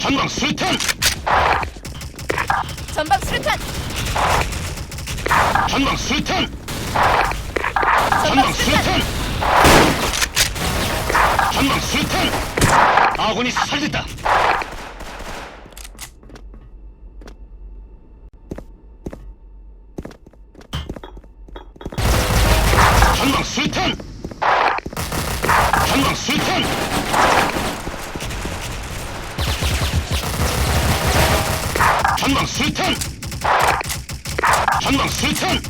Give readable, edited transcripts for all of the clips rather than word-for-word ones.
전방 수류탄! 전방 수류탄! 전방 수류탄! 전방 수류탄! 전방 수류탄! 아군이 살됐다! 전방 수류탄! 전방 수류탄! 전방 수류탄! 전방 수류탄!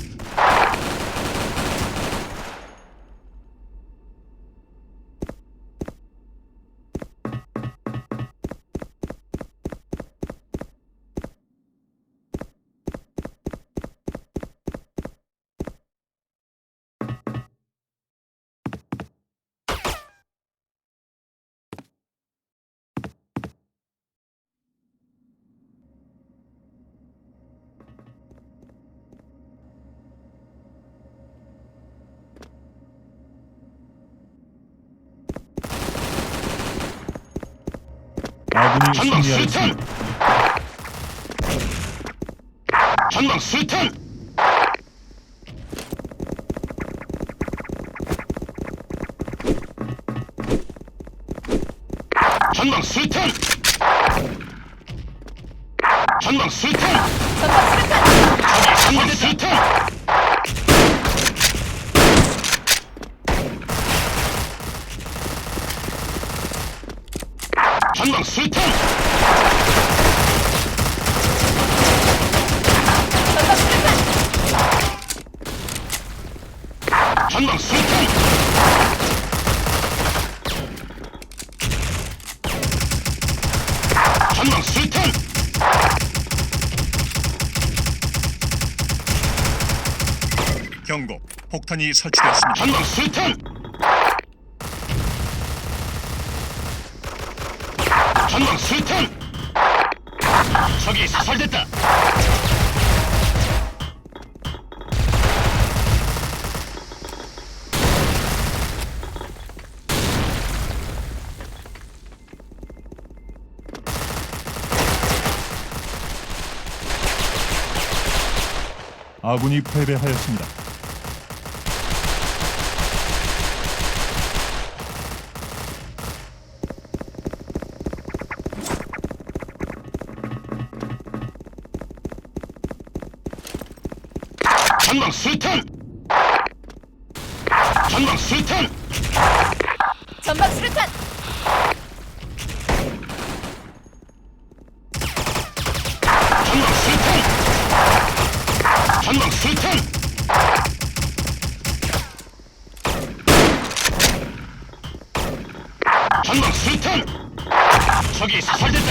아군이 전방 승리하였습니다. 수류탄! 전방 수류탄! 전방 수류탄! 전방 수류탄! 전방 수류탄! 전방 수류탄! 전방 수류탄! 전방 수류탄! 전방 수류탄! 경고. 폭탄이 설치되었습니다. 전방 수류탄! 전방 수류탄! 적이 사살됐다! 아군이 패배하였습니다. 전방 수류탄! 전방 수류탄! 전방 수류탄! 전방 수류탄! 전방 수류탄! 전방 수류탄! 적이 사살됐다!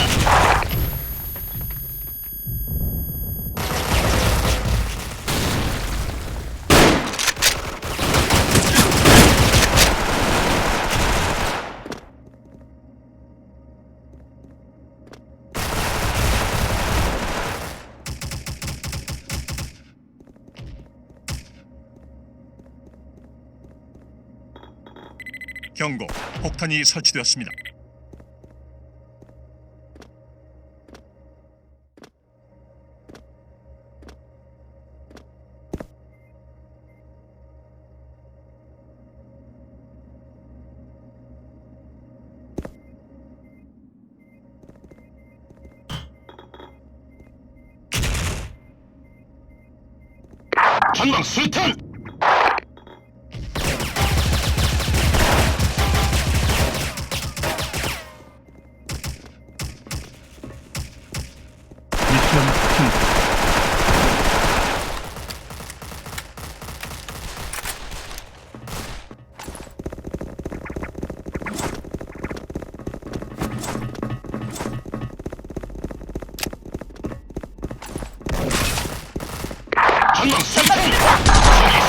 경고. 폭탄이 설치되었습니다. 전방 수류탄! 미션 성공. 전방 수류탄! 적이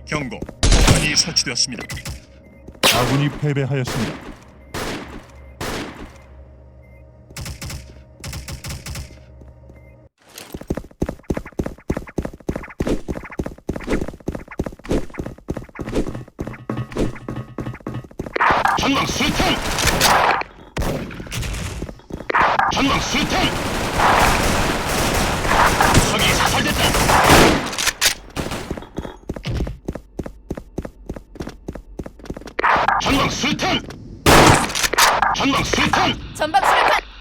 경고. 폭탄이 설치되었습니다. 아군이 패배하였습니다. 전방 수탄! 전방 수탄! 적이 사살됐다! 전방 수탄! 전방 수탄! 전방 수류탄.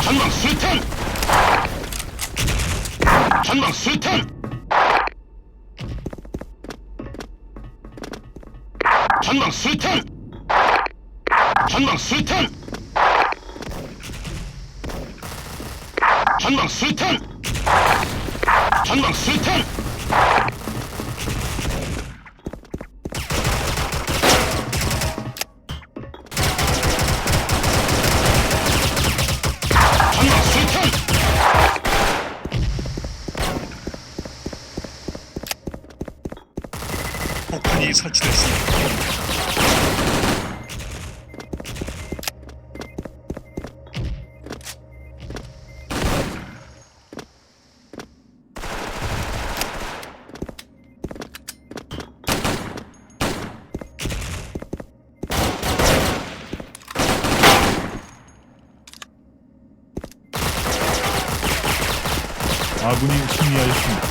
전방 수탄! 전방 수탄! 전방 수탄! 전방 수탄! 전방 수탄! 전방 수탄! 전방 수탄! 폭탄이 설치되었습니다. 아군이 승리하였습니다.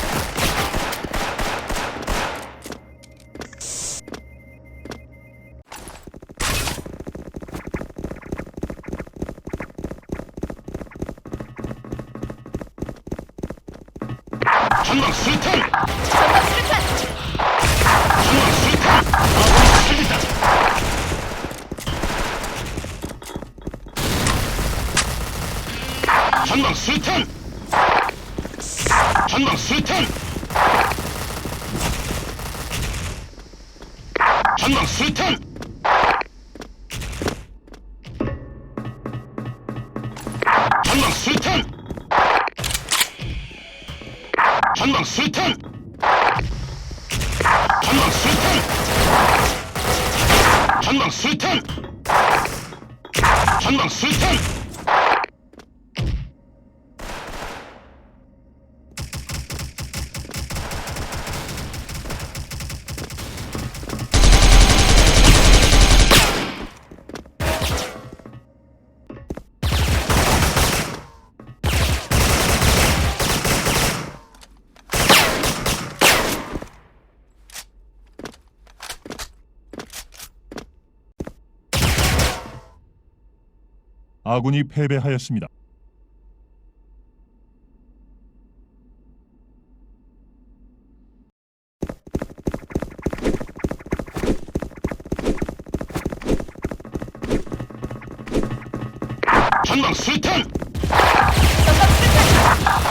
전방 수탄! 전방 수류탄. 전방 수탄! 아군이 살린다! 전방 수탄! 전방 수탄! 전방 수탄! 전방 수탄! 전방 수탄! 전방 수탄! 전방 수탄! 전방 수탄! 아군이 패배하였습니다. 전방 수탄! 전방 수류탄.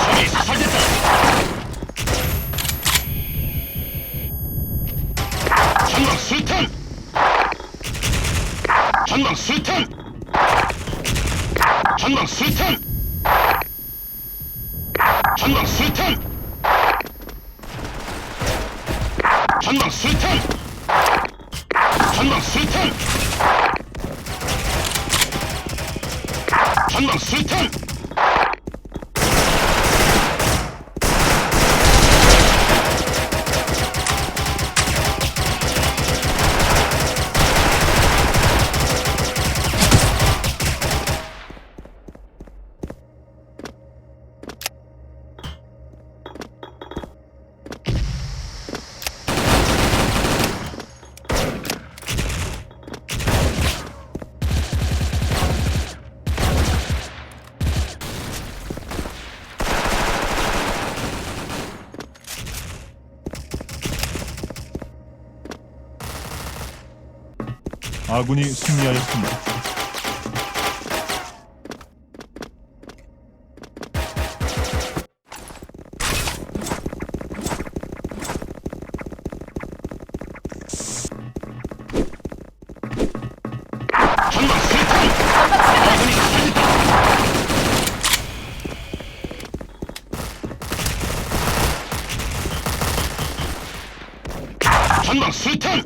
적이 사살됐다! 전방 수탄! 전방 수탄! 전방 수탄! 전방 수탄! 전방 수탄! 전방 수탄! 전방 수탄! 아군이 승리하였습니다. 전방 수탄! 아군이 사살됐다! 전방 수류탄.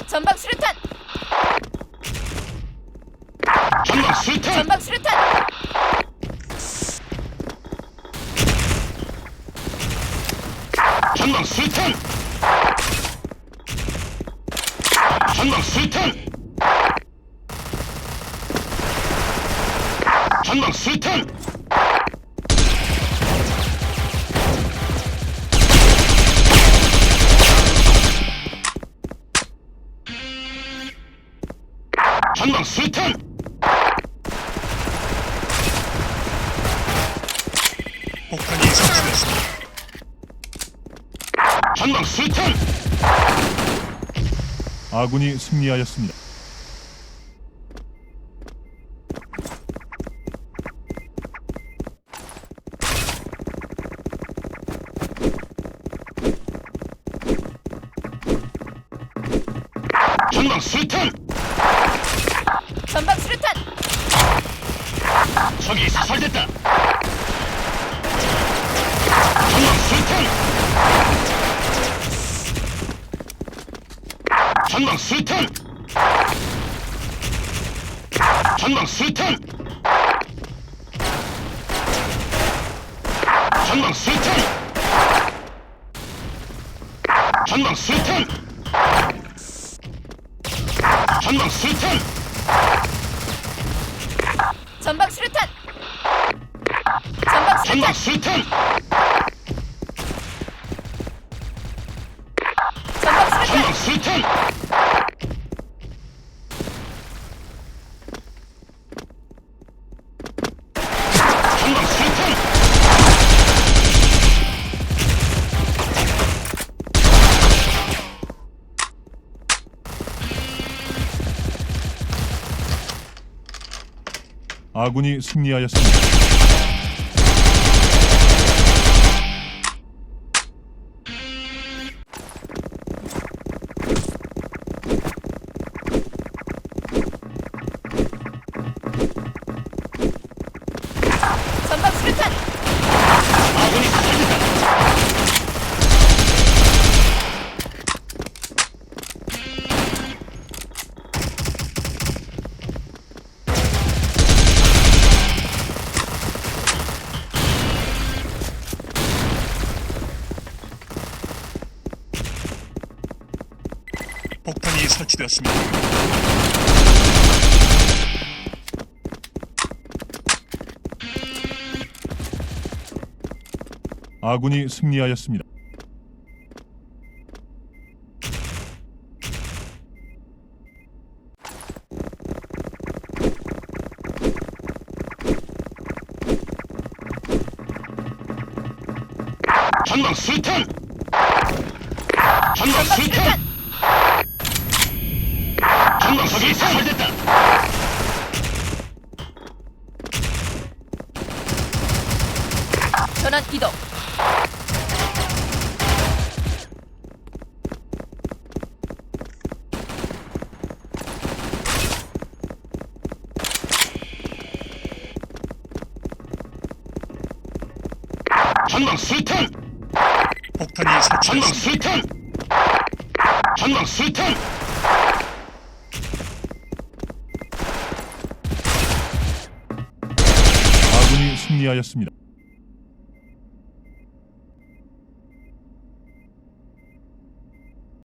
전방 수류탄. 전방 수류탄. 전방 수류탄. 전방 수류탄. 전방 수류탄. 전방 수류탄. 전방 수류탄. 폭탄이 설치됐습니다. 전방 수류탄. 아군이 승리하였습니다. 전방 수류탄. 전방 수류탄. 적이 사살됐다. 전방 수류탄. 전방 수류탄. 전방 수류탄. 전방 수류탄. 전방 수류탄. 전방 수류탄. 전방 수류탄. 전방 전방 수류탄. 수류탄. 전방 수류탄. 전방 수류탄. 전방 수류탄. 아군이 승리하였습니다. 전방 수류탄. 아군이 사살됐다. 폭탄이 설치되었습니다. 아군이 승리하였습니다. 전방 수류탄. 전방 수류탄. 전방 적이 사살됐다. 전환 이동. 전방 수류탄. 폭탄이 전방 설치되었습니다. 수류탄. 전방 수류탄. 아군이 승리하였습니다.